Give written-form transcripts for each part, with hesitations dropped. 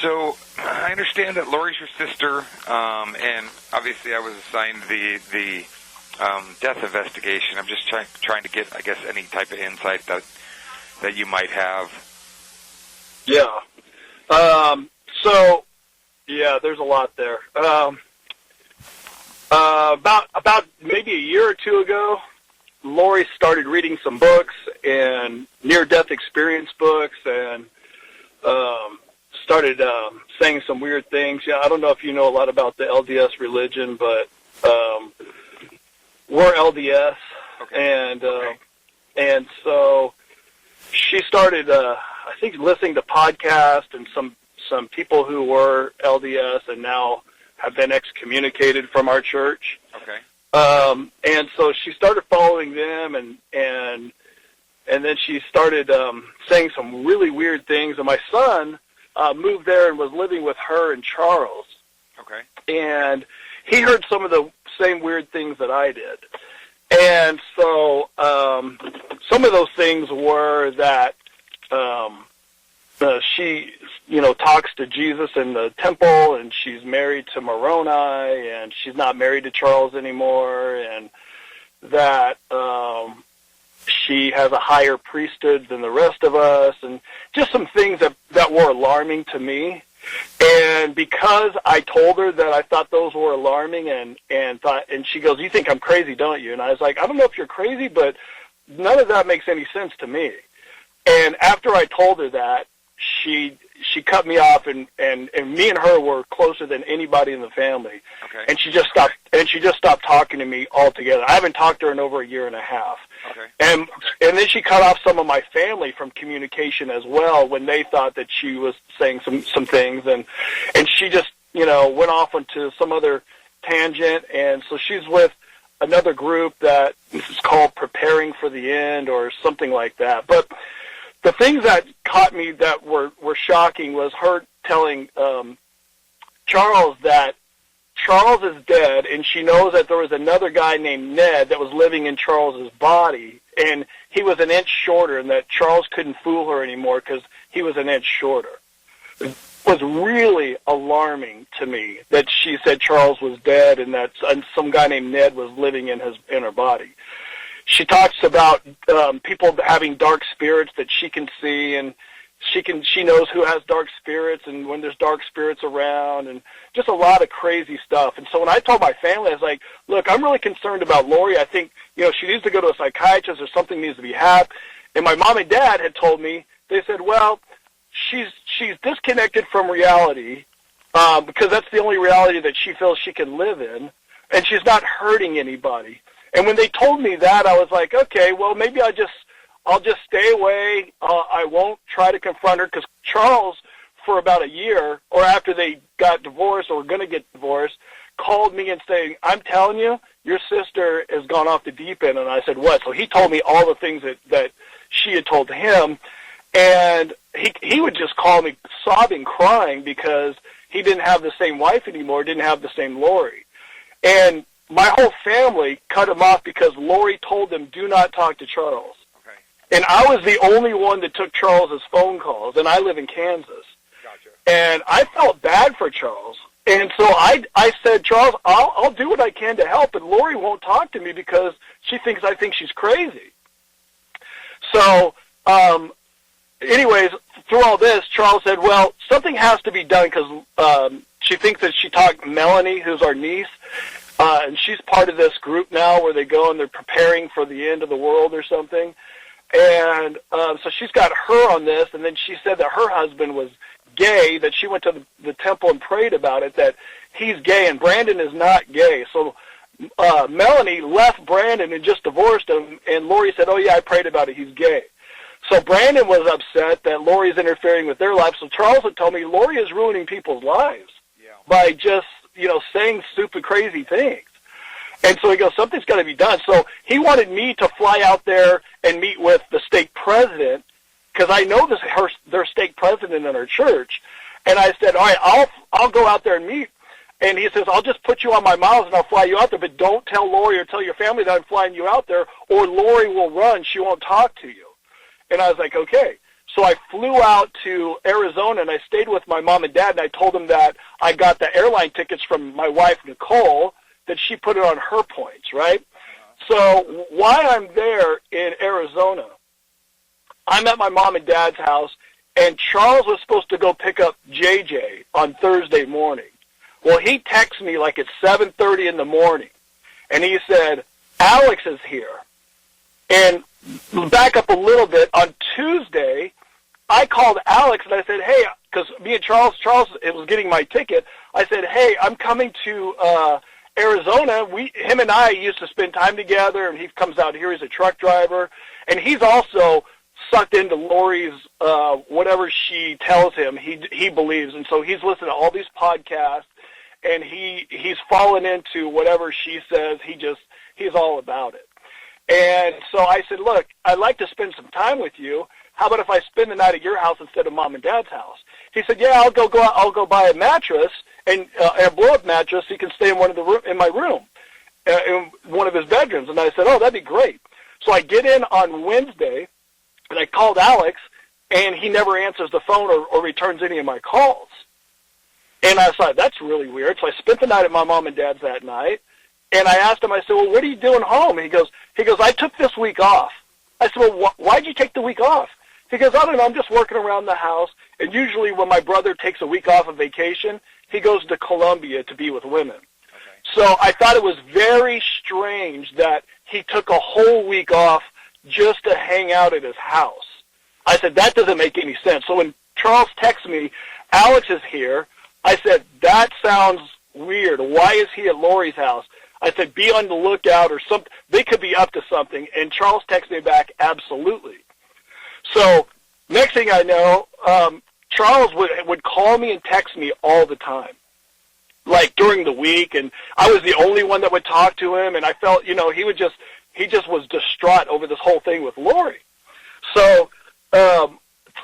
So I understand that Lori's your sister, and obviously I was assigned the death investigation. I'm just trying to get, I guess, any type of insight that you might have. Yeah. There's a lot there. About maybe a year or two ago, Lori started reading some books and near-death experience books, and started saying some weird things. Yeah, I don't know if you know a lot about the LDS religion, but we're LDS, Okay. and so she started, I think, listening to podcasts and some people who were LDS and now have been excommunicated from our church. Okay. And so she started following them, and then she started saying some really weird things. And my son moved there and was living with her and Charles. Okay. And he heard some of the same weird things that I did. And so some of those things were that she, talks to Jesus in the temple, and she's married to Moroni, and she's not married to Charles anymore, and that she has a higher priesthood than the rest of us, and just some things that were alarming to me. And because I told her that I thought those were alarming, and she goes, "You think I'm crazy, don't you?" And I was like, "I don't know if you're crazy, but none of that makes any sense to me." And after I told her that, she cut me off, and me and her were closer than anybody in the family. Okay. And she just stopped talking to me altogether. I haven't talked to her in over a year and a half. Okay. And then she cut off some of my family from communication as well when they thought that she was saying some things, and she just went off onto some other tangent. And so she's with another group that is called Preparing for the End or something like that. But the things that caught me that were shocking was her telling Charles that Charles is dead, and she knows that there was another guy named Ned that was living in Charles's body, and he was an inch shorter, and that Charles couldn't fool her anymore because he was an inch shorter. It was really alarming to me that she said Charles was dead and that some guy named Ned was living in her body. She talks about people having dark spirits that she can see, and she knows who has dark spirits and when there's dark spirits around, and just a lot of crazy stuff. And so when I told my family, I was like, "Look, I'm really concerned about Lori. I think she needs to go to a psychiatrist, or something needs to be happened." And my mom and dad had told me, they said, "Well, she's disconnected from reality because that's the only reality that she feels she can live in, and she's not hurting anybody." And when they told me that, I was like, okay, well, maybe I'll just stay away. I won't try to confront her, because Charles, for about a year, or after they got divorced or were going to get divorced, called me and saying, "I'm telling you, your sister has gone off the deep end." And I said, "What?" So he told me all the things that she had told him, and he would just call me sobbing, crying, because he didn't have the same wife anymore, didn't have the same Lori. And my whole family cut him off because Lori told them, "Do not talk to Charles." Okay. And I was the only one that took Charles's phone calls, and I live in Kansas. Gotcha. And I felt bad for Charles. And so I said, "Charles, I'll do what I can to help, but Lori won't talk to me because she thinks I think she's crazy." So, anyways, through all this, Charles said, "Well, something has to be done," because she thinks that she talked Melanie, who's our niece, and she's part of this group now where they go and they're preparing for the end of the world or something. And so she's got her on this, and then she said that her husband was gay, that she went to the temple and prayed about it, that he's gay, and Brandon is not gay. So Melanie left Brandon and just divorced him, and Lori said, "Oh, yeah, I prayed about it, he's gay." So Brandon was upset that Lori's interfering with their lives. So Charles had told me Lori is ruining people's lives by just saying stupid, crazy things. And so he goes, "Something's got to be done." So he wanted me to fly out there and meet with the stake president, because I know their stake president in our church. And I said, "All right, I'll go out there and meet." And he says, "I'll just put you on my miles and I'll fly you out there, but don't tell Lori or tell your family that I'm flying you out there, or Lori will run. She won't talk to you." And I was like, okay. So I flew out to Arizona, and I stayed with my mom and dad, and I told them that I got the airline tickets from my wife, Nicole, that she put it on her points, right? So while I'm there in Arizona, I'm at my mom and dad's house, and Charles was supposed to go pick up JJ on Thursday morning. Well, he texts me like at 7:30 in the morning, and he said, Alex is here. And back up a little bit, on Tuesday, I called Alex, and I said, hey, because me and Charles was getting my ticket, I said, hey, I'm coming to Arizona. Him and I used to spend time together, and he comes out here. He's a truck driver, and he's also sucked into Lori's whatever she tells him he believes, and so he's listening to all these podcasts, and he's fallen into whatever she says. He's all about it. And so I said, look, I'd like to spend some time with you. How about if I spend the night at your house instead of mom and dad's house? He said, yeah, I'll go buy a mattress and a blow-up mattress so you can stay in in my room, in one of his bedrooms. And I said, oh, that'd be great. So I get in on Wednesday, and I called Alex, and he never answers the phone or returns any of my calls. And I thought, that's really weird. So I spent the night at my mom and dad's that night, and I asked him, I said, well, what are you doing home? And he goes, I took this week off. I said, well, why'd you take the week off? He goes, I don't know, I'm just working around the house, and usually when my brother takes a week off of vacation, he goes to Colombia to be with women. Okay. So I thought it was very strange that he took a whole week off just to hang out at his house. I said, that doesn't make any sense. So when Charles texts me, Alex is here, I said, that sounds weird. Why is he at Lori's house? I said, be on the lookout or something. They could be up to something. And Charles texted me back, absolutely. So next thing I know, Charles would call me and text me all the time, like during the week. And I was the only one that would talk to him. And I felt, he just was distraught over this whole thing with Lori. So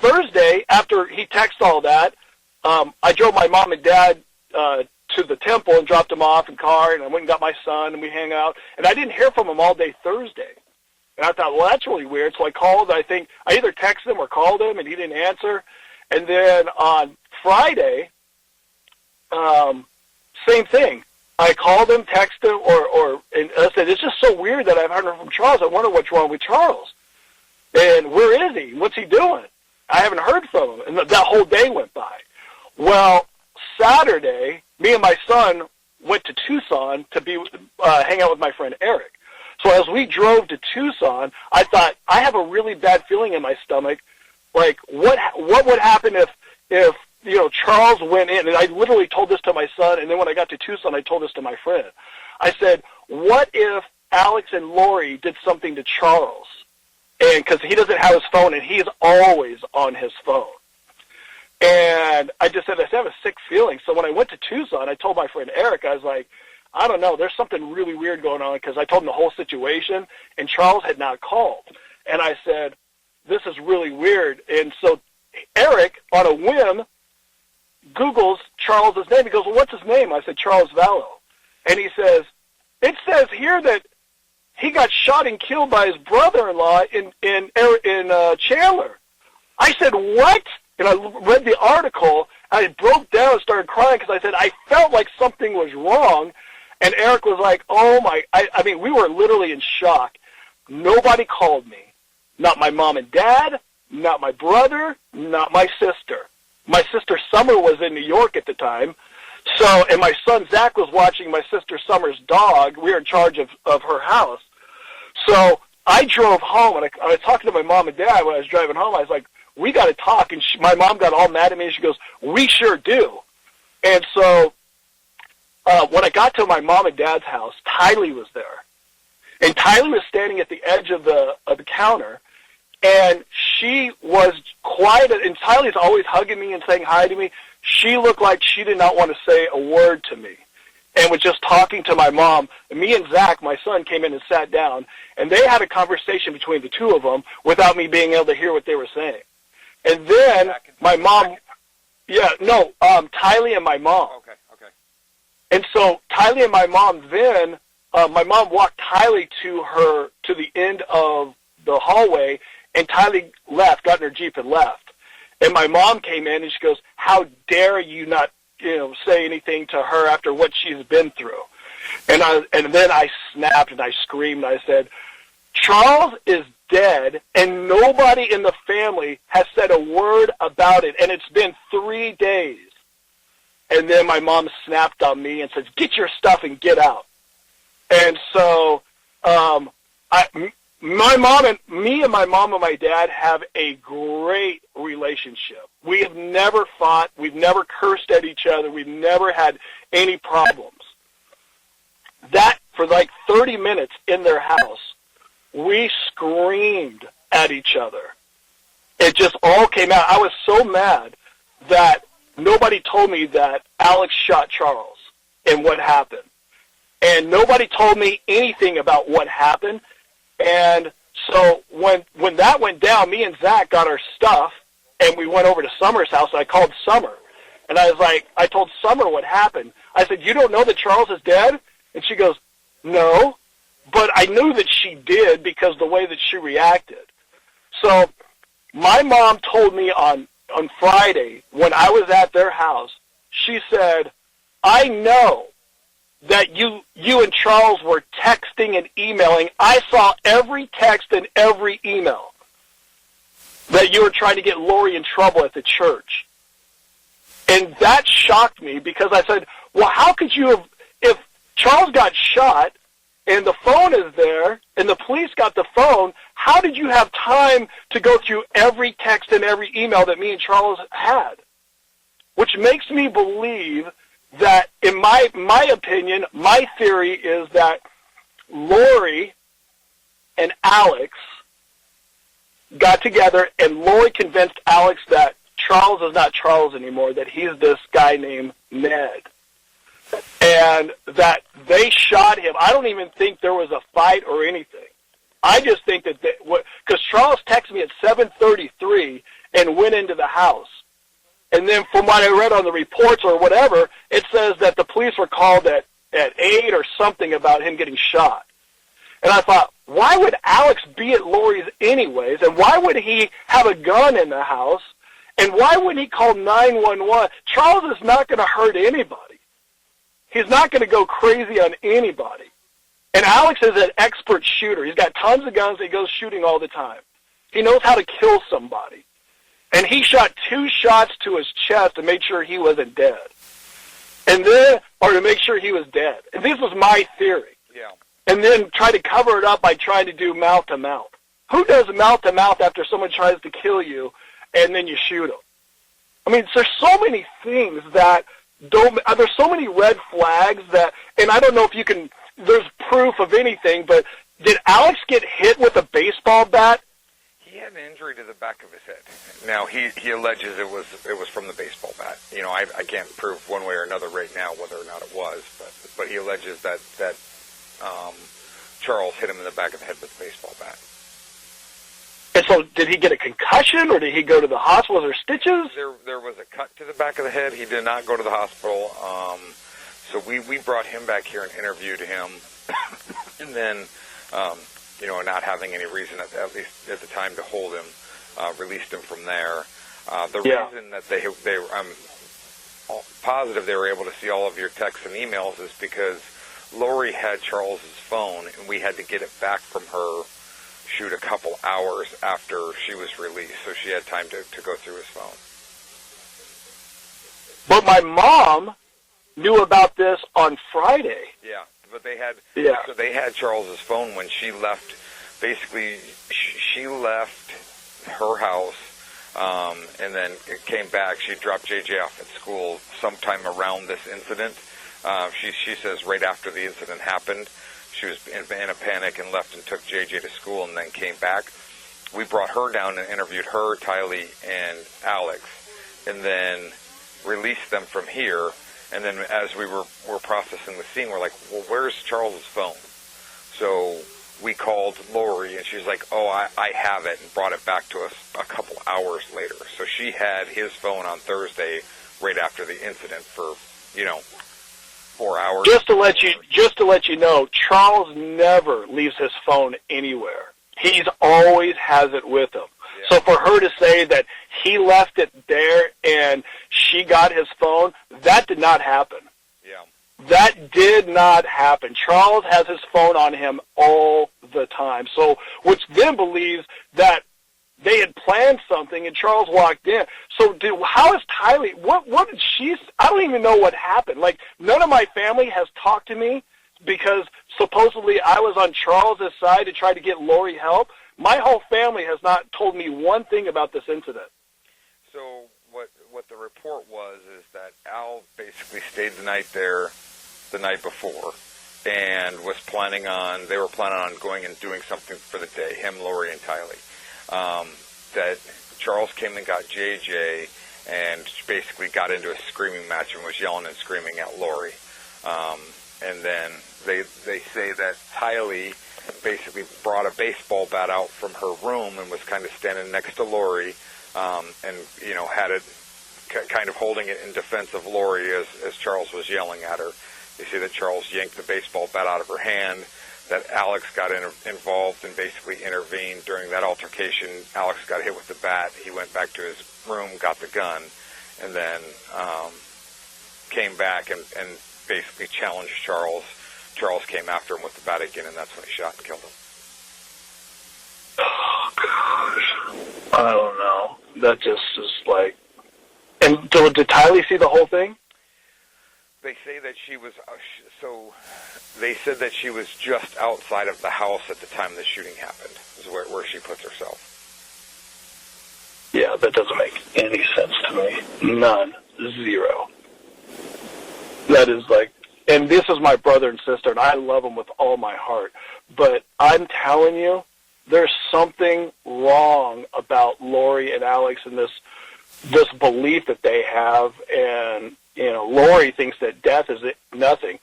Thursday, after he texted all that, I drove my mom and dad to the temple and dropped them off in car, and I went and got my son, and we hang out. And I didn't hear from him all day Thursday. And I thought, well, that's really weird. So I called. I think I either texted him or called him, and he didn't answer. And then on Friday, same thing. I called him, texted him, and I said, it's just so weird that I haven't heard from Charles. I wonder what's wrong with Charles. And where is he? What's he doing? I haven't heard from him. And that whole day went by. Well, Saturday, me and my son went to Tucson to hang out with my friend Eric. So as we drove to Tucson, I thought, I have a really bad feeling in my stomach. Like, what would happen if Charles went in? And I literally told this to my son, and then when I got to Tucson, I told this to my friend. I said, what if Alex and Lori did something to Charles? And because he doesn't have his phone, and he's always on his phone. And I said, I have a sick feeling. So when I went to Tucson, I told my friend Eric, I was like, I don't know, there's something really weird going on, because I told him the whole situation, and Charles had not called. And I said, this is really weird. And so Eric, on a whim, Googles Charles's name. He goes, well, what's his name? I said, Charles Vallow. And he says, it says here that he got shot and killed by his brother-in-law in Chandler. I said, what? And I read the article, and I broke down and started crying because I said, I felt like something was wrong. And Eric was like, oh, I mean, we were literally in shock. Nobody called me. Not my mom and dad, not my brother, not my sister. My sister Summer was in New York at the time. So, and my son Zach was watching my sister Summer's dog. We were in charge of her house. So I drove home, and I was talking to my mom and dad when I was driving home. I was like, we got to talk. And my mom got all mad at me, and she goes, we sure do. And so when I got to my mom and dad's house, Tylee was there. And Tylee was standing at the edge of the counter, and she was quiet. And Tylee's always hugging me and saying hi to me. She looked like she did not want to say a word to me, and was just talking to my mom. And me and Zach, my son, came in and sat down, and they had a conversation between the two of them without me being able to hear what they were saying. And then my mom, Tylee and my mom. Okay. And so Tylee and my mom then, my mom walked Tylee to the end of the hallway, And Tylee left, got in her Jeep and left. And my mom came in and she goes, "How dare you not, say anything to her after what she's been through?" And then I snapped and I screamed. I said, "Charles is dead, and nobody in the family has said a word about it, and it's been 3 days." And then my mom snapped on me and said, "Get your stuff and get out." And so my mom and my mom and my dad have a great relationship. We have never fought. We've never cursed at each other. We've never had any problems. That, for like 30 minutes in their house, we screamed at each other. It just all came out. I was so mad that nobody told me that Alex shot Charles and what happened. And nobody told me anything about what happened. And so when that went down, me and Zach got our stuff, and we went over to Summer's house, and I called Summer. And I told Summer what happened. I said, "You don't know that Charles is dead?" And she goes, "No." But I knew that she did because the way that she reacted. So my mom told me on Friday when I was at their house, she said, "I know that you and Charles were texting and emailing. I saw every text and every email that you were trying to get Lori in trouble at the church." And that shocked me because I said, "Well, how could you have, if Charles got shot and the phone is there and the police got the phone, how did you have time to go through every text and every email that me and Charles had?" Which makes me believe that, in my opinion, my theory is that Lori and Alex got together, and Lori convinced Alex that Charles is not Charles anymore, that he's this guy named Ned, and that they shot him. I don't even think there was a fight or anything. I just think that because Charles texted me at 7:33 and went into the house. And then from what I read on the reports or whatever, it says that the police were called at 8 or something about him getting shot. And I thought, why would Alex be at Lori's anyways? And why would he have a gun in the house? And why wouldn't he call 911? Charles is not going to hurt anybody. He's not going to go crazy on anybody. And Alex is an expert shooter. He's got tons of guns. He goes shooting all the time. He knows how to kill somebody. And he shot 2 shots to his chest to make sure he wasn't dead. Or to make sure he was dead. And this was my theory. Yeah. And then try to cover it up by trying to do mouth-to-mouth. Who does mouth-to-mouth after someone tries to kill you and then you shoot them? I mean, there's so many things that there's so many red flags that, and I don't know if you can, there's proof of anything, but did Alex get hit with a baseball bat? He had an injury to the back of his head. Now, he alleges it was from the baseball bat. I can't prove one way or another right now whether or not it was, but he alleges that Charles hit him in the back of the head with a baseball bat. And so did he get a concussion, or did he go to the hospital? Was there stitches? There was a cut to the back of the head. He did not go to the hospital. So we brought him back here and interviewed him. And then, not having any reason, at least at the time, to hold him, released him from there. The reason that I'm positive they were able to see all of your texts and emails is because Lori had Charles's phone, and we had to get it back from her, shoot, a couple hours after she was released, so she had time to go through his phone. But my mom knew about this on Friday. Yeah, but they had Charles's phone when she left. Basically, she left her house, and then came back. She dropped JJ off at school sometime around this incident. She says right after the incident happened, she was in a panic and left and took JJ to school and then came back. We brought her down and interviewed her, Tylee, and Alex, and then released them from here. And then as we were processing the scene, we're like, well, where's Charles's phone? So we called Lori, and she's like, oh, I have it, and brought it back to us a couple hours later. So she had his phone on Thursday right after the incident for, 4 hours. Just to let you know, Charles never leaves his phone anywhere. He's always has it with him. Yeah. So for her to say that he left it there and she got his phone, that did not happen. Yeah. That did not happen. Charles has his phone on him all the time. So, which then believes that they had planned something and Charles walked in. So how is Tylee, what did she, I don't even know what happened. Like, none of my family has talked to me because supposedly I was on Charles's side to try to get Lori help. My whole family has not told me one thing about this incident. So what the report was is that Al basically stayed the night there the night before and was planning on going and doing something for the day, him, Lori, and Tylee. That Charles came and got JJ and basically got into a screaming match and was yelling and screaming at Lori. And then they say that Tylee basically brought a baseball bat out from her room and was kind of standing next to Lori, and had it kind of holding it in defense of Lori as Charles was yelling at her. They say that Charles yanked the baseball bat out of her hand, that Alex got involved and basically intervened during that altercation. Alex got hit with the bat. He went back to his room, got the gun, and then came back and basically challenged Charles. Charles came after him with the bat again, and that's when he shot and killed him. Oh, gosh. I don't know. That just is like... And did Tylee see the whole thing? They say that she was... They said that she was just outside of the house at the time the shooting happened, is where she puts herself. Yeah, that doesn't make any sense to me. None. Zero. That is like... And this is my brother and sister, and I love them with all my heart. But I'm telling you, there's something wrong about Lori and Alex and this belief that they have. And, Lori thinks that death is nothing.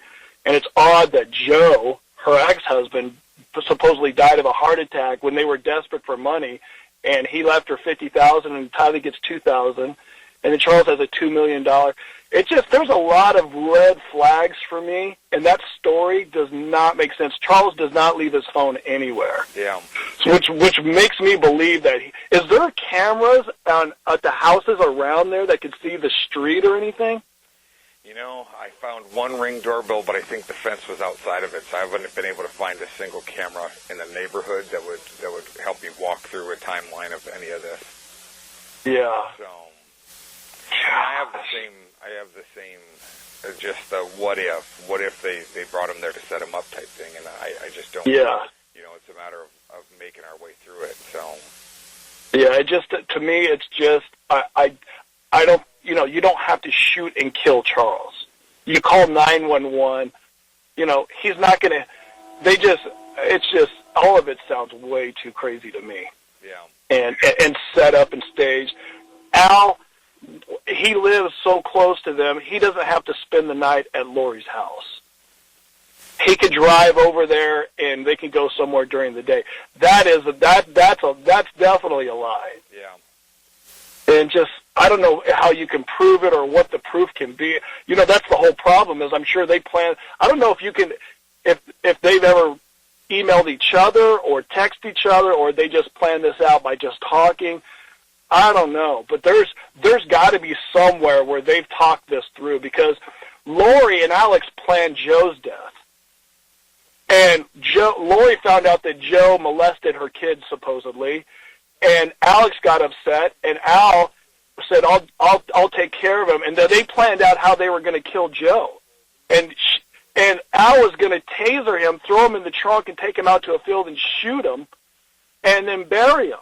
And it's odd that Joe, her ex-husband, supposedly died of a heart attack when they were desperate for money, and he left her $50,000, and Tylee gets $2,000, and then Charles has a $2 million. It just, there's a lot of red flags for me, and that story does not make sense. Charles does not leave his phone anywhere. Yeah. Which makes me believe that, is there cameras at the houses around there that could see the street or anything? I found one Ring doorbell, but I think the fence was outside of it, so I haven't been able to find a single camera in the neighborhood that would help me walk through a timeline of any of this. Yeah. So, I have the same, just the what if they brought him there to set him up type thing, and I just don't. Yeah. It's a matter of making our way through it. So. Yeah, to me, it's just I don't. You don't have to shoot and kill Charles. You call 911. He's not going to. It's just all of it sounds way too crazy to me. Yeah. And set up and staged. Al, he lives so close to them. He doesn't have to spend the night at Lori's house. He could drive over there and they can go somewhere during the day. That's definitely a lie. Yeah. And just, I don't know how you can prove it or what the proof can be. That's the whole problem is I'm sure they plan. I don't know if you can, if they've ever emailed each other or text each other or they just plan this out by just talking. I don't know. But there's got to be somewhere where they've talked this through because Lori and Alex planned Joe's death. And Lori found out that Joe molested her kids supposedly. And Alex got upset, and Al said, "I'll take care of him." And then they planned out how they were going to kill Joe, and Al was going to taser him, throw him in the trunk, and take him out to a field and shoot him, and then bury him.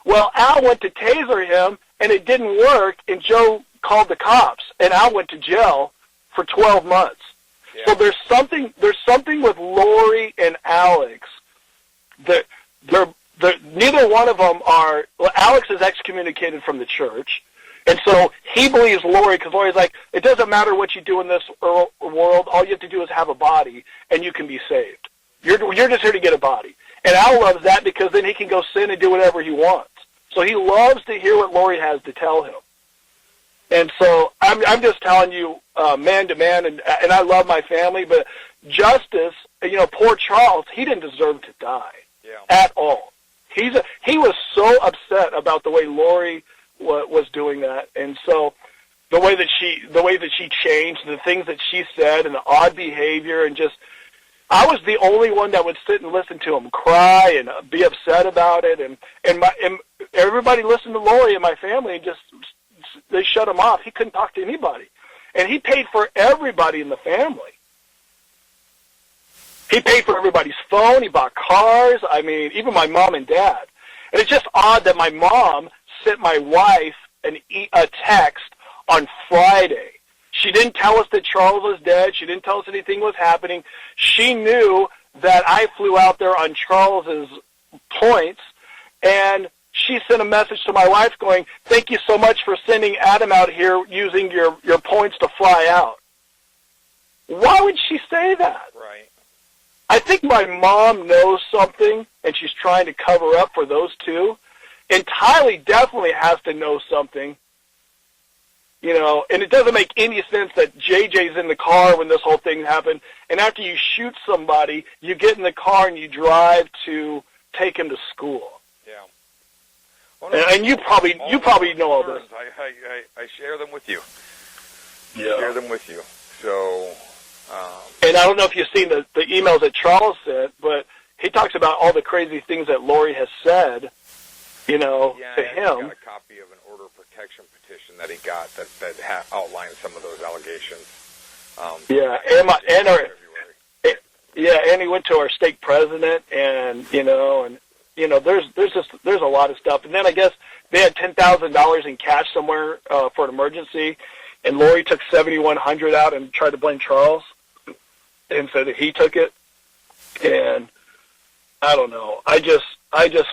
Well, Al went to taser him, and it didn't work, and Joe called the cops, and Al went to jail for 12 months. Yeah. So there's something with Lori and Alex that neither one of them are. Well, Alex is excommunicated from the church, and so he believes Lori because Lori's like, it doesn't matter what you do in this world. All you have to do is have a body, and you can be saved. You're just here to get a body. And Al loves that because then he can go sin and do whatever he wants. So he loves to hear what Lori has to tell him. And so I'm just telling you, man to man, and I love my family, but justice. Poor Charles, he didn't deserve to die at all. He was so upset about the way Lori was doing that, and so the way that she changed, the things that she said, and the odd behavior, and just, I was the only one that would sit and listen to him cry and be upset about it, and everybody listened to Lori and my family, and just they shut him off. He couldn't talk to anybody, and he paid for everybody in the family. He paid for everybody's phone. He bought cars. I mean, even my mom and dad. And it's just odd that my mom sent my wife a text on Friday. She didn't tell us that Charles was dead. She didn't tell us anything was happening. She knew that I flew out there on Charles's points, and she sent a message to my wife going, "Thank you so much for sending Adam out here using your points to fly out." Why would she say that? Right. I think my mom knows something, and she's trying to cover up for those two. And Tylee definitely has to know something, and it doesn't make any sense that JJ's in the car when this whole thing happened, and after you shoot somebody, you get in the car and you drive to take him to school. Yeah. Well, and you probably know all this. I share them with you. Yeah. Share them with you. So. And I don't know if you've seen the emails that Charles sent, but he talks about all the crazy things that Lori has said, to him. Yeah, he got a copy of an order of protection petition that he got that outlined some of those allegations. And he went to our stake president, and there's a lot of stuff. And then I guess they had $10,000 in cash somewhere for an emergency, and Lori took $7,100 out and tried to blame Charles, and said that he took it. And I don't know. I just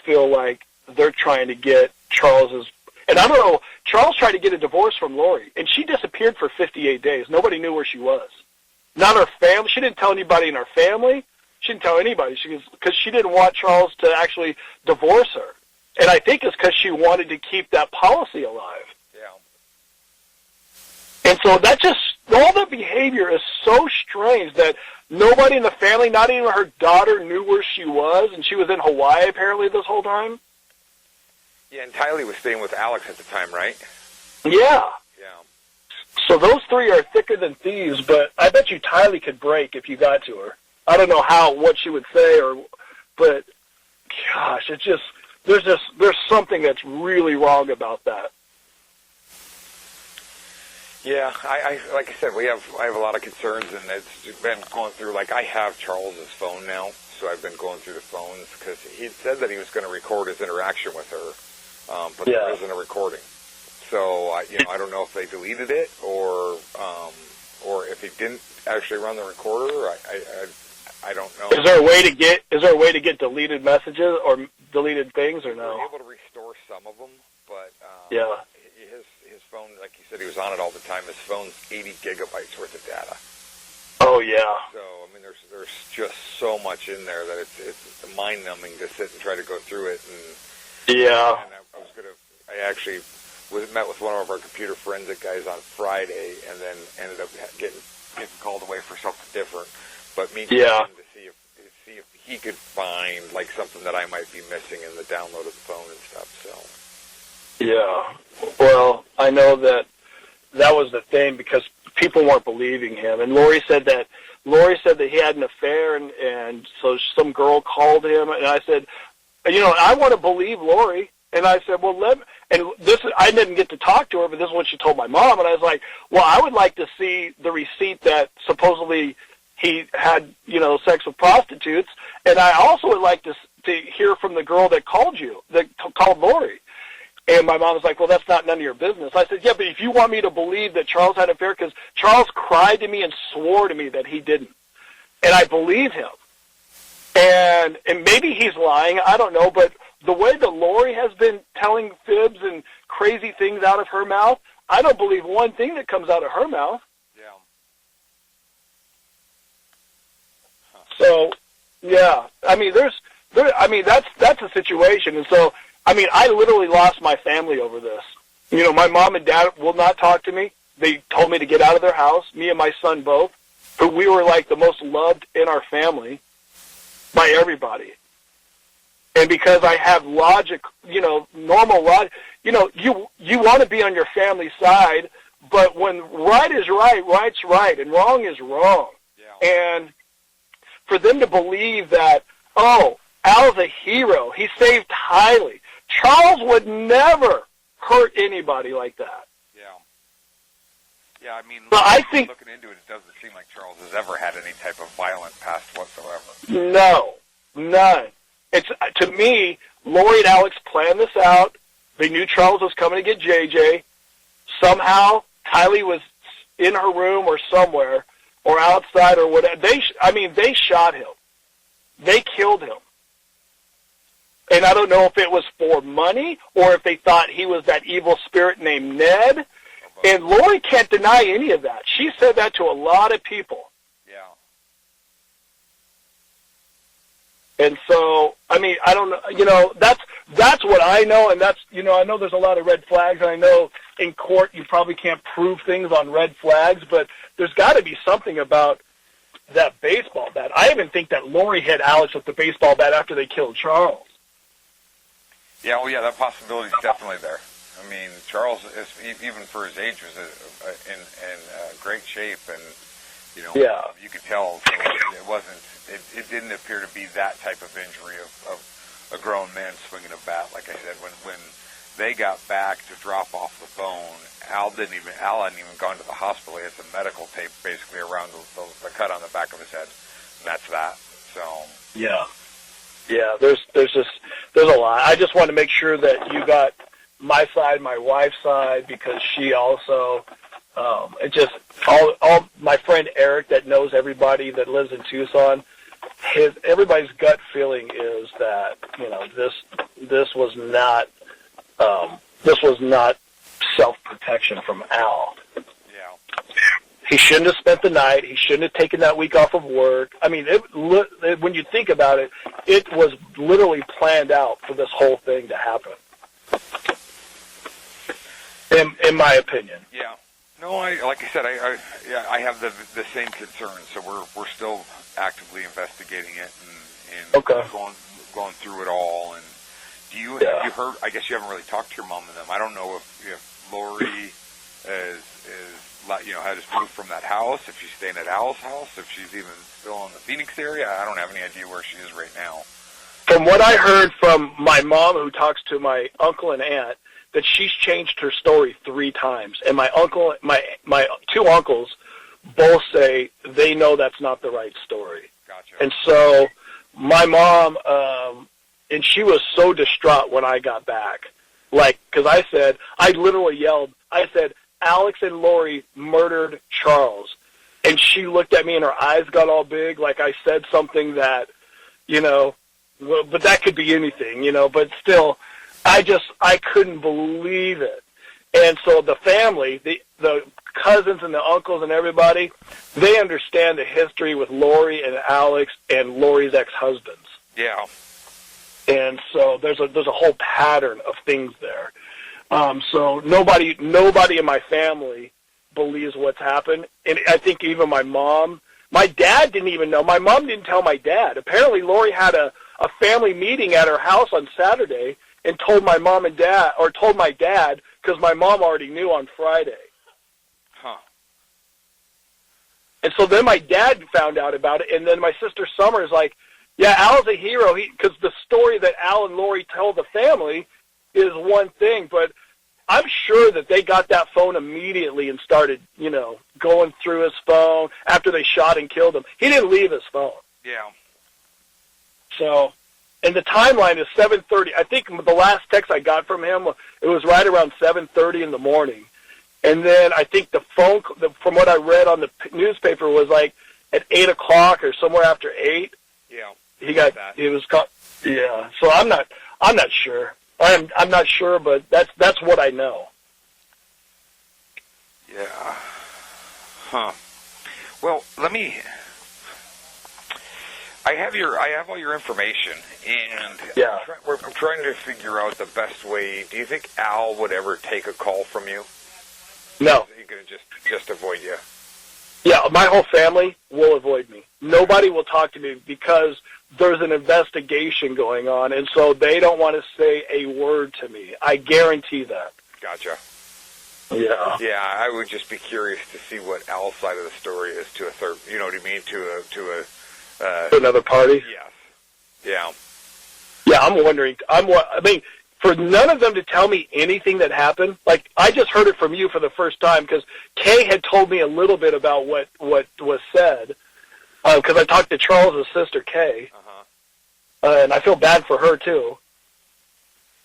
feel like they're trying to get Charles's. And I don't know. Charles tried to get a divorce from Lori, and she disappeared for 58 days. Nobody knew where she was. Not her family. She didn't tell anybody in her family. She didn't tell anybody. Because she didn't want Charles to actually divorce her. And I think it's because she wanted to keep that policy alive. And so all that behavior is so strange that nobody in the family, not even her daughter, knew where she was, and she was in Hawaii apparently this whole time. Yeah, and Tylee was staying with Alex at the time, right? Yeah. Yeah. So those three are thicker than thieves, but I bet you Tylee could break if you got to her. I don't know what she would say, but gosh, it's just there's something that's really wrong about that. Yeah, I like I said, I have a lot of concerns, and it's been going through. Like, I have Charles's phone now, so I've been going through the phones because he said that he was going to record his interaction with her, but there isn't a recording. So I don't know if they deleted it or if he didn't actually run the recorder. I don't know. Is there a way to get deleted messages or deleted things or no? We're able to restore some of them, but his phone, like you said, he was on it all the time. His phone's 80 gigabytes worth of data. Oh yeah. So I mean, there's just so much in there that it's mind-numbing to sit and try to go through it. And yeah. And I actually met with one of our computer forensic guys on Friday, and then ended up getting called away for something different. But me trying to see if he could find like something that I might be missing in the download of the phone and stuff. So. Yeah. Well, I know that was the thing because people weren't believing him, and Lori said that he had an affair, and so some girl called him, and I said, I want to believe Lori, and I said, well, I didn't get to talk to her, but this is what she told my mom, and I was like, well, I would like to see the receipt that supposedly he had, sex with prostitutes, and I also would like to hear from the girl that called Lori. And my mom was like, well, that's not none of your business. I said, yeah, but if you want me to believe that Charles had an affair, because Charles cried to me and swore to me that he didn't. And I believe him. And maybe he's lying, I don't know, but the way that Lori has been telling fibs and crazy things out of her mouth, I don't believe one thing that comes out of her mouth. Yeah. So, yeah, I mean, that's a situation. And so, I mean, I literally lost my family over this. My mom and dad will not talk to me. They told me to get out of their house, me and my son both, who we were like the most loved in our family by everybody. And because I have logic, normal logic, you want to be on your family's side, but when right is right, right's right, and wrong is wrong. Yeah. And for them to believe that, oh, Al's a hero, he saved Tylee. Charles would never hurt anybody like that. Yeah. Yeah, I mean, but I think, looking into it, it doesn't seem like Charles has ever had any type of violent past whatsoever. No, none. It's, to me, Lori and Alex planned this out. They knew Charles was coming to get JJ. Somehow, Tylee was in her room or somewhere, or outside or whatever. They shot him. They killed him. And I don't know if it was for money or if they thought he was that evil spirit named Ned. And Lori can't deny any of that. She said that to a lot of people. Yeah. And so, I don't know, that's what I know, and that's, I know there's a lot of red flags, and I know in court you probably can't prove things on red flags, but there's got to be something about that baseball bat. I even think that Lori hit Alex with the baseball bat after they killed Charles. Yeah, well, yeah, that possibility is definitely there. I mean, Charles, even for his age, was in great shape, and yeah. You could tell it wasn't. It didn't appear to be that type of injury of a grown man swinging a bat. Like I said, when they got back to drop off the phone, Al hadn't even gone to the hospital. He had some medical tape basically around the cut on the back of his head, and that's that. So yeah. There's a lot. I just want to make sure that you got my side, my wife's side, because she also, it just all my friend Eric that knows everybody that lives in Tucson. Everybody's gut feeling is that this was not self-protection from Al. Yeah. He shouldn't have spent the night. He shouldn't have taken that week off of work. I mean, when you think about it, it was literally planned out for this whole thing to happen. In my opinion. Yeah. No, like I said, I have the same concern. So we're still actively investigating it and okay. going through it all. And have you heard? I guess you haven't really talked to your mom and them. I don't know if Lori had us moved from that house, if she's staying at Al's house, if she's even still in the Phoenix area. I don't have any idea where she is right now. From what I heard from my mom, who talks to my uncle and aunt, that she's changed her story 3 times. And my uncle, my 2 uncles both say they know that's not the right story. Gotcha. And so my mom, and she was so distraught when I got back. Because I literally yelled, I said, Alex and Lori murdered Charles. And she looked at me and her eyes got all big, like I said something that, but that could be anything, but still, I couldn't believe it. And so the family, the cousins and the uncles and everybody, they understand the history with Lori and Alex and Lori's ex-husbands. Yeah. And so there's a whole pattern of things there. So nobody in my family believes what's happened. And I think even my dad didn't even know. My mom didn't tell my dad. Apparently Lori had a family meeting at her house on Saturday and told my mom and dad, or told my dad, because my mom already knew on Friday. Huh. And so then my dad found out about it, and then my sister Summer is like, yeah, Al's a hero, because the story that Al and Lori told the family is one thing, but I'm sure that they got that phone immediately and started, going through his phone after they shot and killed him. He didn't leave his phone. Yeah. So, and the timeline is 7:30. I think the last text I got from him, it was right around 7:30 in the morning. And then I think from what I read on the newspaper, was like at 8 o'clock or somewhere after 8. Yeah. He was caught. Yeah. So I'm not sure. I'm not sure, but that's what I know. Yeah. Huh. Well, I have all your information, and yeah. I'm trying to figure out the best way. Do you think Al would ever take a call from you? No. He's going to just avoid you. Yeah, my whole family will avoid me. Nobody will talk to me because there's an investigation going on, and so they don't want to say a word to me. I guarantee that. Gotcha. Yeah. Yeah, I would just be curious to see what Al's side of the story is to a third. You know what I mean? To another party. Yes. Yeah. Yeah, I'm wondering. I mean, for none of them to tell me anything that happened, like I just heard it from you for the first time because Kay had told me a little bit about what was said because I talked to Charles' sister Kay, and I feel bad for her too.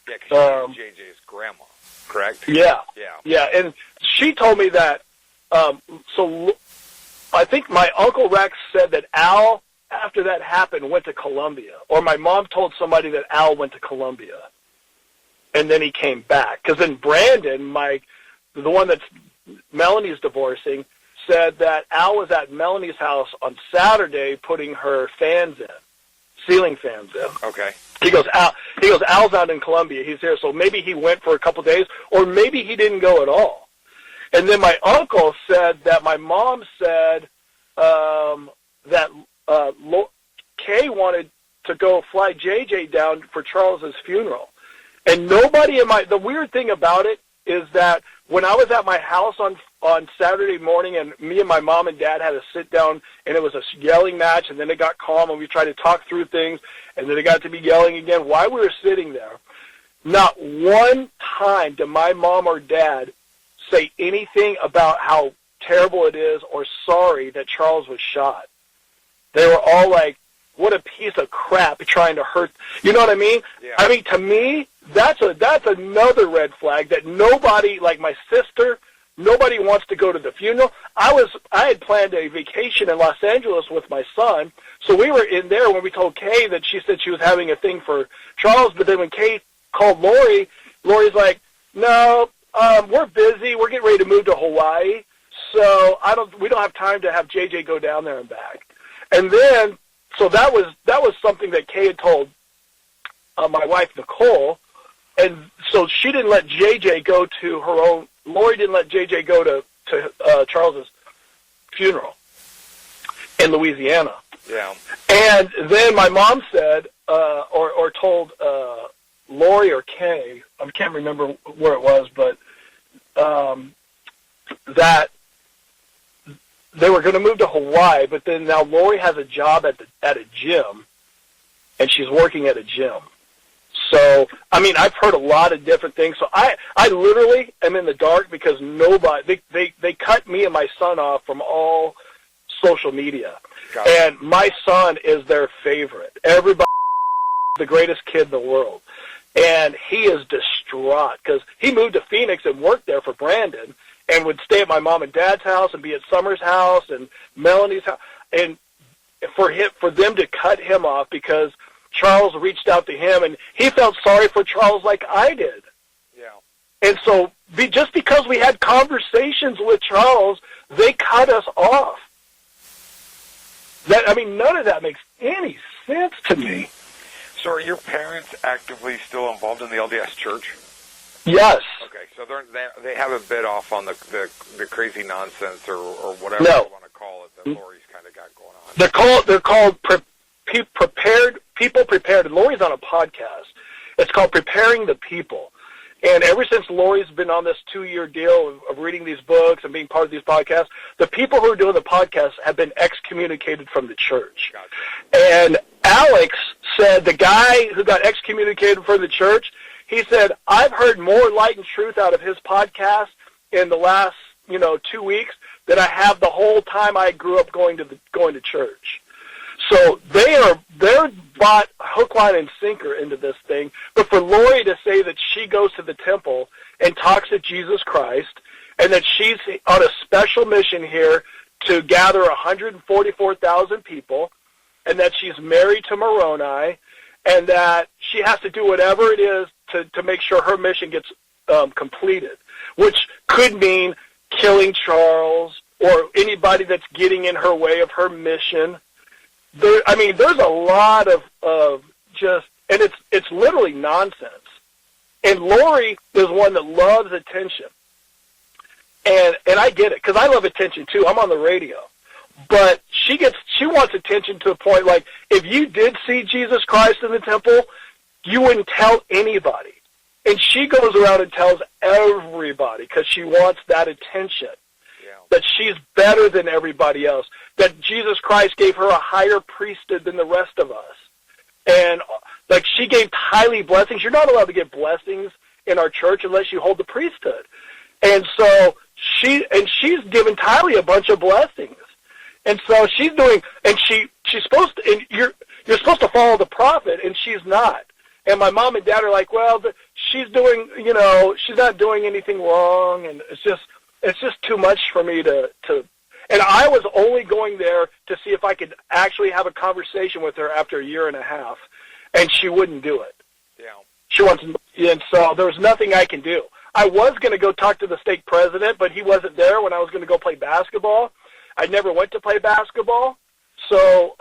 Yeah, because she's JJ's grandma, correct? Yeah. Yeah. Yeah, and she told me that. So I think my Uncle Rex said that Al, after that happened, went to Columbia, or my mom told somebody that Al went to Columbia. And then he came back. Because then Brandon, the one that's Melanie's divorcing, said that Al was at Melanie's house on Saturday putting her fans in, ceiling fans in. Okay. He goes, Al's out in Columbia. He's here. So maybe he went for a couple days, or maybe he didn't go at all. And then my uncle said that my mom said that Kay wanted to go fly JJ down for Charles's funeral. And nobody the weird thing about it is that when I was at my house on Saturday morning and me and my mom and dad had to sit down and it was a yelling match and then it got calm and we tried to talk through things and then it got to be yelling again while we were sitting there, not one time did my mom or dad say anything about how terrible it is or sorry that Charles was shot. They were all like, what a piece of crap trying to hurt. You know what I mean? Yeah. I mean, to me, that's another red flag that nobody, like my sister, nobody wants to go to the funeral. I had planned a vacation in Los Angeles with my son, so we were in there when we told Kay that she said she was having a thing for Charles, but then when Kay called Lori's like, no, we're busy. We're getting ready to move to Hawaii, so we don't have time to have JJ go down there and back. And then, so that was something that Kay had told my wife, Nicole, and so she didn't let JJ go to her own, Lori didn't let JJ go to Charles's funeral in Louisiana. Yeah. And then my mom said, or told Lori or Kay, I can't remember where it was, but that they were going to move to Hawaii, but then now Lori has a job at a gym, and she's working at a gym. So, I mean, I've heard a lot of different things. So I literally am in the dark because they cut me and my son off from all social media. Got it. And my son is their favorite. Everybody, the greatest kid in the world. And he is distraught because he moved to Phoenix and worked there for Brandon and would stay at my mom and dad's house and be at Summer's house and Melanie's house. And for them to cut him off because Charles reached out to him and he felt sorry for Charles like I did. Yeah. And so just because we had conversations with Charles, they cut us off. None of that makes any sense to me. So are your parents actively still involved in the LDS Church? Yes. Okay, so they have a bit off on the crazy nonsense or whatever No. you want to call it that Lori's kind of got going on. They're called prepared people prepared. And Lori's on a podcast. It's called Preparing the People. And ever since Lori's been on this 2-year deal of reading these books and being part of these podcasts, the people who are doing the podcasts have been excommunicated from the church. Gotcha. And Alex said the guy who got excommunicated from the church, he said, I've heard more light and truth out of his podcast in the last 2 weeks than I have the whole time I grew up going to church. So they're bought hook, line, and sinker into this thing. But for Lori to say that she goes to the temple and talks to Jesus Christ and that she's on a special mission here to gather 144,000 people and that she's married to Moroni and that she has to do whatever it is to make sure her mission gets completed, which could mean killing Charles or anybody that's getting in her way of her mission. There's a lot of just, and it's literally nonsense. And Lori is one that loves attention. And I get it, because I love attention too. I'm on the radio. But she wants attention to the point, like, if you did see Jesus Christ in the temple, you wouldn't tell anybody. And she goes around and tells everybody because she wants that attention, that she's better than everybody else, that Jesus Christ gave her a higher priesthood than the rest of us. And, like, she gave Tylee blessings. You're not allowed to give blessings in our church unless you hold the priesthood. And so she's given Tylee a bunch of blessings. And so she's doing, and she's supposed to, and you're supposed to follow the prophet, and she's not. And my mom and dad are like, well, she's doing, she's not doing anything wrong, and it's just too much for me to. And I was only going there to see if I could actually have a conversation with her after a year and a half, and she wouldn't do it. Yeah. She wants, and so there was nothing I can do. I was going to go talk to the stake president, but he wasn't there when I was going to go play basketball. I never went to play basketball, so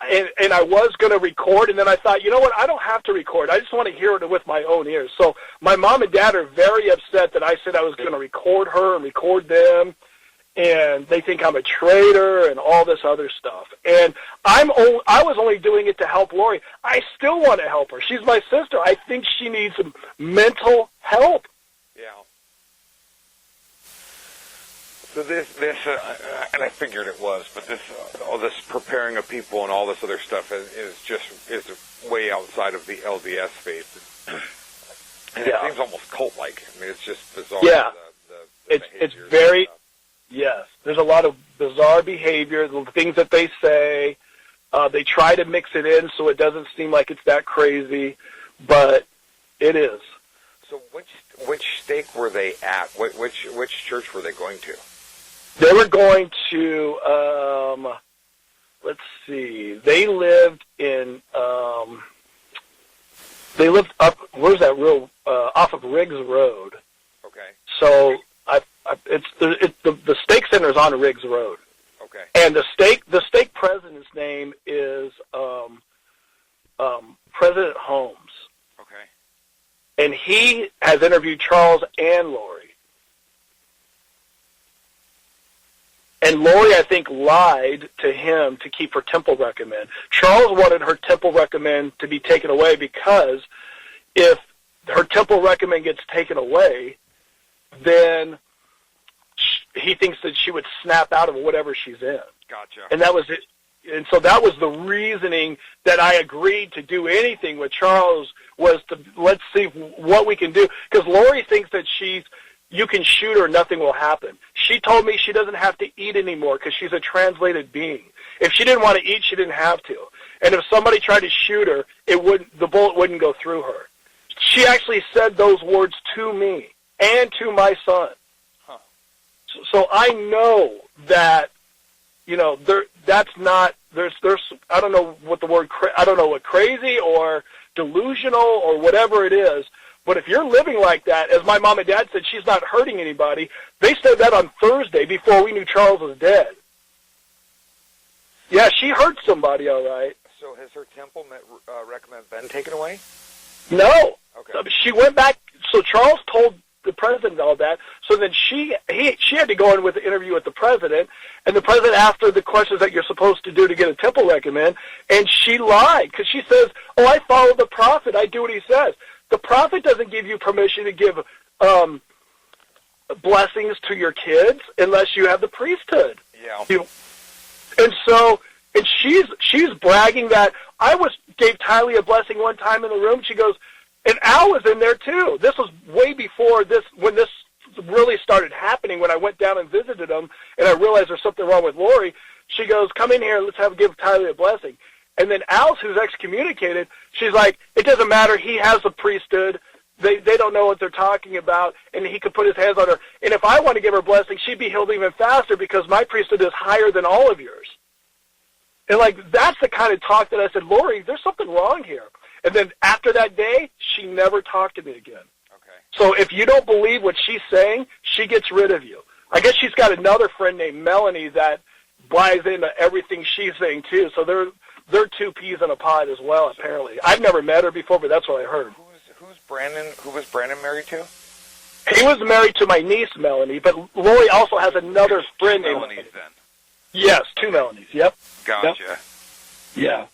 and I was going to record, and then I thought, you know what, I don't have to record. I just want to hear it with my own ears. So my mom and dad are very upset that I said I was going to record her and record them, and they think I'm a traitor and all this other stuff. And I was only doing it to help Lori. I still want to help her. She's my sister. I think she needs some mental help. Yeah. So this, and I figured it was, but all this preparing of people and all this other stuff is way outside of the LDS faith, and it seems almost cult-like. I mean, it's just bizarre. Yeah, it's very. Stuff. Yes, there's a lot of bizarre behavior, the things that they say. They try to mix it in so it doesn't seem like it's that crazy, but it is. So which stake were they at? Which church were they going to? They were going to, let's see, they lived up, where's that road, off of Riggs Road. Okay. So the stake center is on Riggs Road. Okay. And the stake president's name is President Holmes. Okay. And he has interviewed Charles and Lori. And Lori, I think, lied to him to keep her temple recommend. Charles wanted her temple recommend to be taken away because if her temple recommend gets taken away, then he thinks that she would snap out of whatever she's in. Gotcha. And that was it. And so that was the reasoning that I agreed to do anything with Charles, was to let's see what we can do. Because Lori thinks that you can shoot her, nothing will happen. She told me she doesn't have to eat anymore because she's a translated being. If she didn't want to eat, she didn't have to. And if somebody tried to shoot her, the bullet wouldn't go through her. She actually said those words to me and to my son. Huh. So I know that, that's not, there's I don't know what the word, I don't know what crazy or delusional or whatever it is. But if you're living like that, as my mom and dad said, she's not hurting anybody. They said that on Thursday before we knew Charles was dead. Yeah, she hurt somebody, all right. So has her temple recommend been taken away? No. Okay. She went back. So Charles told the president all that. So then she had to go in with the interview with the president, and the president asked her the questions that you're supposed to do to get a temple recommend, and she lied because she says, "Oh, I follow the prophet. I do what he says." The prophet doesn't give you permission to give blessings to your kids unless you have the priesthood. Yeah. And she's bragging that gave Tylee a blessing one time in the room. She goes, and Al was in there too. This was way before when this really started happening. When I went down and visited him, and I realized there's something wrong with Lori. She goes, "Come in here. Let's give Tylee a blessing." And then Alice, who's excommunicated, she's like, "It doesn't matter. He has a priesthood. They don't know what they're talking about, and he could put his hands on her. And if I want to give her a blessing, she'd be healed even faster because my priesthood is higher than all of yours." And, that's the kind of talk that I said, "Lori, there's something wrong here." And then after that day, she never talked to me again. Okay. So if you don't believe what she's saying, she gets rid of you. I guess she's got another friend named Melanie that buys into everything she's saying, too. So they're two peas in a pod as well, apparently. I've never met her before, but that's what I heard. Who was Brandon married to? He was married to my niece, Melanie, but Lori also has another friend named Melanie's then. Yes, two Melanies. Yep. Gotcha. Yep. Yeah.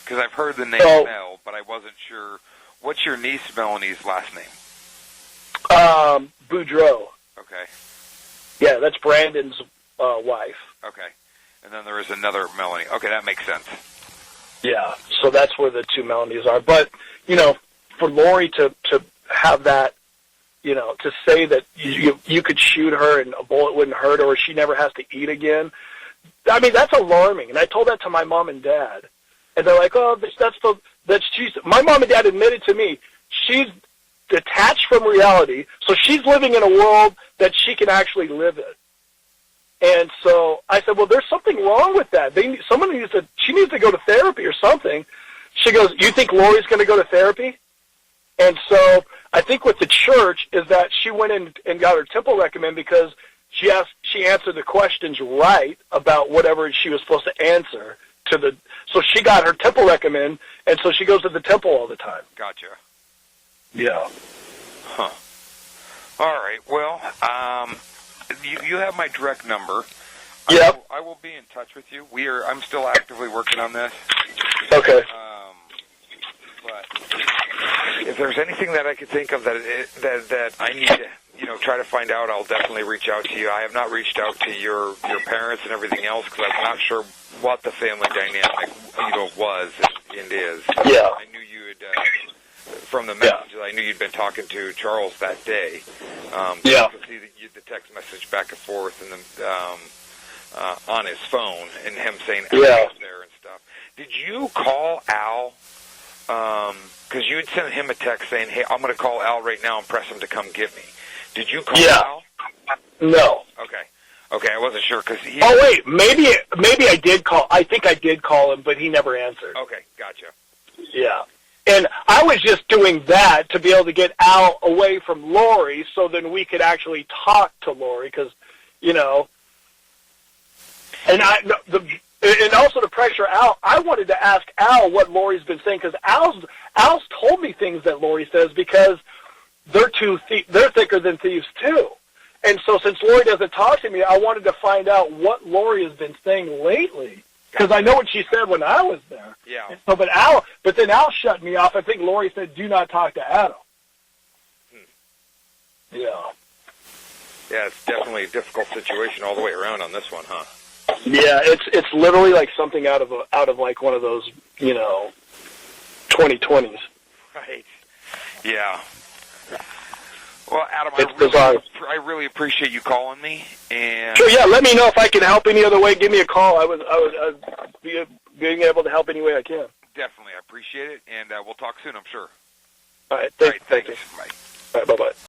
Because I've heard the name Mel, but I wasn't sure. What's your niece Melanie's last name? Boudreaux. Okay. Yeah, that's Brandon's wife. Okay. And then there is another Melanie. Okay, that makes sense. Yeah, so that's where the two Melanies are. But, for Lori to have that, to say that you could shoot her and a bullet wouldn't hurt her or she never has to eat again, I mean, that's alarming. And I told that to my mom and dad. And they're like, oh, she's, my mom and dad admitted to me, she's detached from reality, so she's living in a world that she can actually live in. And so I said, well, there's something wrong with that. She needs to go to therapy or something. She goes, you think Lori's going to go to therapy? And so I think with the church is that she went in and got her temple recommend because she answered the questions right about whatever she was supposed to answer so she got her temple recommend, and so she goes to the temple all the time. Gotcha. Yeah. Huh. All right. Well, you have my direct number. Yep. I will be in touch with you. I'm still actively working on this. Okay. But if there's anything that I could think of that I need to, try to find out, I'll definitely reach out to you. I have not reached out to your parents and everything else because I'm not sure what the family dynamic, was and is. Yeah. I knew you had. From the messages, I knew you'd been talking to Charles that day. Yeah. You could see the text message back and forth and on his phone and him saying Al was there and stuff. Did you call Al? Because you had sent him a text saying, hey, I'm going to call Al right now and press him to come get me. Did you call Al? No. Okay, I wasn't sure because he... Oh, wait, maybe I did call. I think I did call him, but he never answered. Okay, gotcha. Yeah. And I was just doing that to be able to get Al away from Lori so then we could actually talk to Lori because, and also to pressure Al, I wanted to ask Al what Lori's been saying because Al's told me things that Lori says because they're thicker than thieves too. And so since Lori doesn't talk to me, I wanted to find out what Lori has been saying lately. Because I know what she said when I was there. Yeah. And so, but then Al shut me off. I think Lori said, "Do not talk to Adam." Yeah. Yeah, it's definitely a difficult situation all the way around on this one, huh? Yeah, it's literally like something out of like one of those 2020s. Right. Yeah. Well, Adam, I really appreciate you calling me. And sure, yeah. Let me know if I can help any other way. Give me a call. I would be being able to help any way I can. Definitely, I appreciate it, and we'll talk soon, I'm sure. All right, thank you. Bye. All right, bye-bye.